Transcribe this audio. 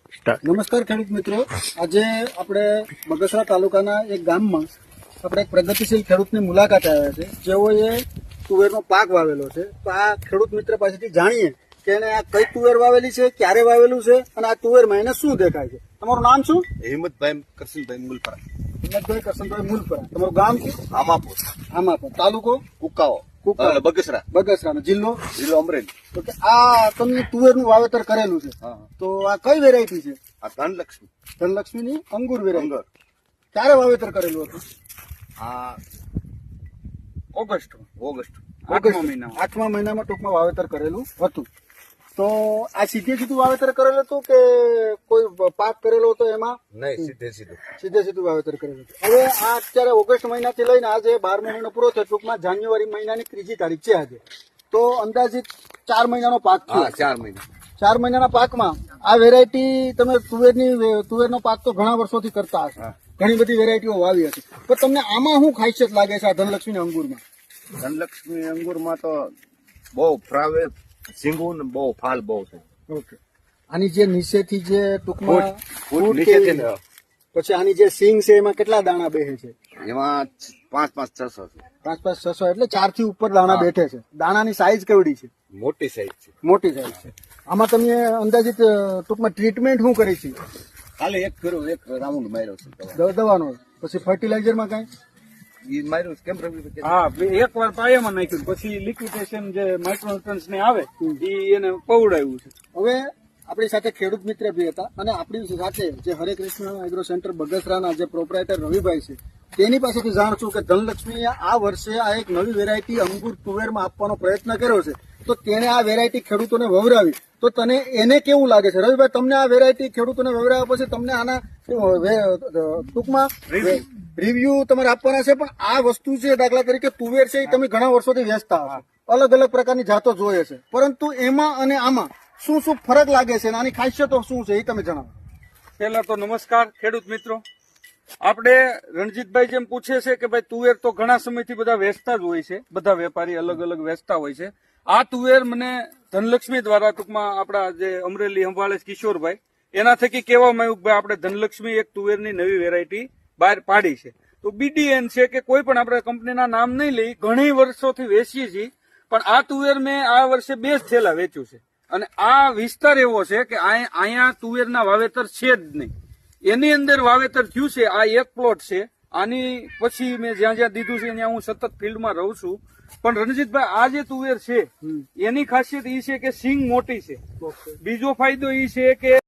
નમસ્કાર ખેડૂત મિત્રો, આજે આપણે બગસરા તાલુકાના એક ગામમાં આપણે એક પ્રગતિશીલ ખેડૂતની મુલાકાતે આવ્યા છે, જેઓએ તુવેરનો પાક વાવેલો છે. તો આ ખેડૂત મિત્ર પાસેથી જાણીએ કે એને આ કઈ તુવેર વાવેલી છે, ક્યારે વાવેલું છે અને આ તુવેરમાં એને શું દેખાય છે. તમારું નામ શું? હિંમતભાઈ કરશનભાઈ મૂલપરા. હિંમતભાઈ કરશનભાઈ મૂલપરા. તમારું ગામ શું? આમાપુર. આમાપુર. તાલુકો? કુકાઓ. બગસરા. બગસરાનો જિલ્લો? જિલ્લો અમરેલી. તો કે આ તમે તુવેરનું વાવેતર કરેલું છે, તો આ કઈ વેરાયટી છે? આ ધનલક્ષ્મી. ધનલક્ષ્મીની અંગુર વેરાયટી. ક્યારે વાવેતર કરેલું હતું? આ ઓગસ્ટ. 8મા મહિનામાં ટૂંકમાં વાવેતર કરેલું હતું. તો આ સીધું વાવેતર કરેલું હતું કે કોઈ પાક કરેલો હતો એમાં? નહીં, સીધું વાવેતર કરેલું હતું. હવે આ અત્યારે ઓગસ્ટ મહિનાથી લઈને આજે 12મો મહિનો પૂરો થયો, ટૂંકમાં જાન્યુઆરી મહિનાની 3જી તારીખ છે આજે. તો અંદાજિત 4 મહિનાનો પાક થયો. 4 મહિના. 4 મહિનાના પાકમાં આ વેરાયટી તમે તુવેરનો પાક તો ઘણા વર્ષોથી કરતા હશો, ઘણી બધી વેરાયટીઓ વાવી હશે, પણ તમને આમાં શું ખાસિયત લાગે છે આ ધનલક્ષ્મી અંગુરમાં? ધનલક્ષ્મી અંગુરમાં તો બહુ ફ્રાવે સિંગુ ને બહુ ફાલ બહુ છે. ઓકે. આની જે નીચેથી જે ટૂંકમાં ફૂટ નીચેથી ને પછી આની જે સિંગ છે એમાં કેટલા દાણા બેસે છે? એમાં 5-5-600 છે. 5-5-600 એટલે 4 થી ઉપર દાણા બેઠે છે. દાણાની સાઈઝ કેવડી છે? મોટી સાઈઝ છે. મોટી સાઈઝ છે. આમાં તમે અંદાજિત ટૂંકમાં ટ્રીટમેન્ટ શું કરી છે? ખાલી એક રાઉન્ડ માર્યો છે દવાનો. પછી ફર્ટિલાઇઝરમાં કઈ? હા, એક વાર પાયામાં નાખ્યું, પછી લિક્વિડેશન જે માઇક્રોન્યુટ્રન્સ ને આવે એને પવડાવ્યું છે. હવે આપણી સાથે ખેડૂત મિત્ર બી હતા અને આપણી સાથે જે હરે કૃષ્ણ એગ્રો સેન્ટર બગસરાના જે પ્રોપરાઇટર રવિભાઈ છે તેની પાસેથી જાણશું કે ધનલક્ષ્મીએ આ વર્ષે આ એક નવી વેરાયટી અંગુર તુવેરમાં આપવાનો પ્રયત્ન કર્યો છે. તો તેને આ વેરાયટી ખેડૂતોને વવરાવી, તો તને એને કેવું લાગે છે? રવિભાઈ, તમને આ વેરાયટી ખેડૂતોને વવરાવ્યા પછી તમને આના ટૂંકમાં રિવ્યુ તમારે આપવાના છે, પણ આ વસ્તુ છે દાખલા તરીકે તુવેર છે એ તમે ઘણા વર્ષોથી વેચતા હશો, અલગ અલગ પ્રકારની જાતો જોઈએ છે, પરંતુ એમાં અને આમાં શું શું ફરક લાગે છે અને આની ખાસિયતો શું છે એ તમે જણાવો. પહેલા તો નમસ્કાર ખેડૂત મિત્રો. આપણે રણજીતભાઈ જેમ પૂછે છે કે ભાઈ તુવેર તો ઘણા સમયથી બધા વેચતા જ હોય છે, બધા વેપારી અલગ અલગ વેચતા હોય છે. આ તુવેર મને ધનલક્ષ્મી દ્વારા ટૂંકમાં આપણા જે અમરેલી સંભાળે કિશોરભાઈ એના થકી કહેવામાં આવ્યું કે ભાઈ આપણે ધનલક્ષ્મી એક તુવેરની નવી વેરાયટી બહાર પાડી છે. તો BDN છે કે કોઈ પણ આપણે કંપનીના નામ નહીં લઈ, ઘણી વર્ષોથી વેચીએ છીએ, પણ આ તુવેર મેં આ વર્ષે 2 જ થેલા વેચ્યું છે. અને આ વિસ્તાર એવો છે કે અહીંયા તુવેરના વાવેતર છે જ નહીં, એની અંદર વાવેતર થયું છે. આ એક પ્લોટ છે, આની પછી મેં જ્યાં જ્યાં દીધું છે ત્યાં હું સતત ફિલ્ડમાં રહું છું. પણ રણજીતભાઈ, આ જે તુવેર છે એની ખાસિયત એ છે કે સિંગ મોટી છે. બીજો ફાયદો એ છે કે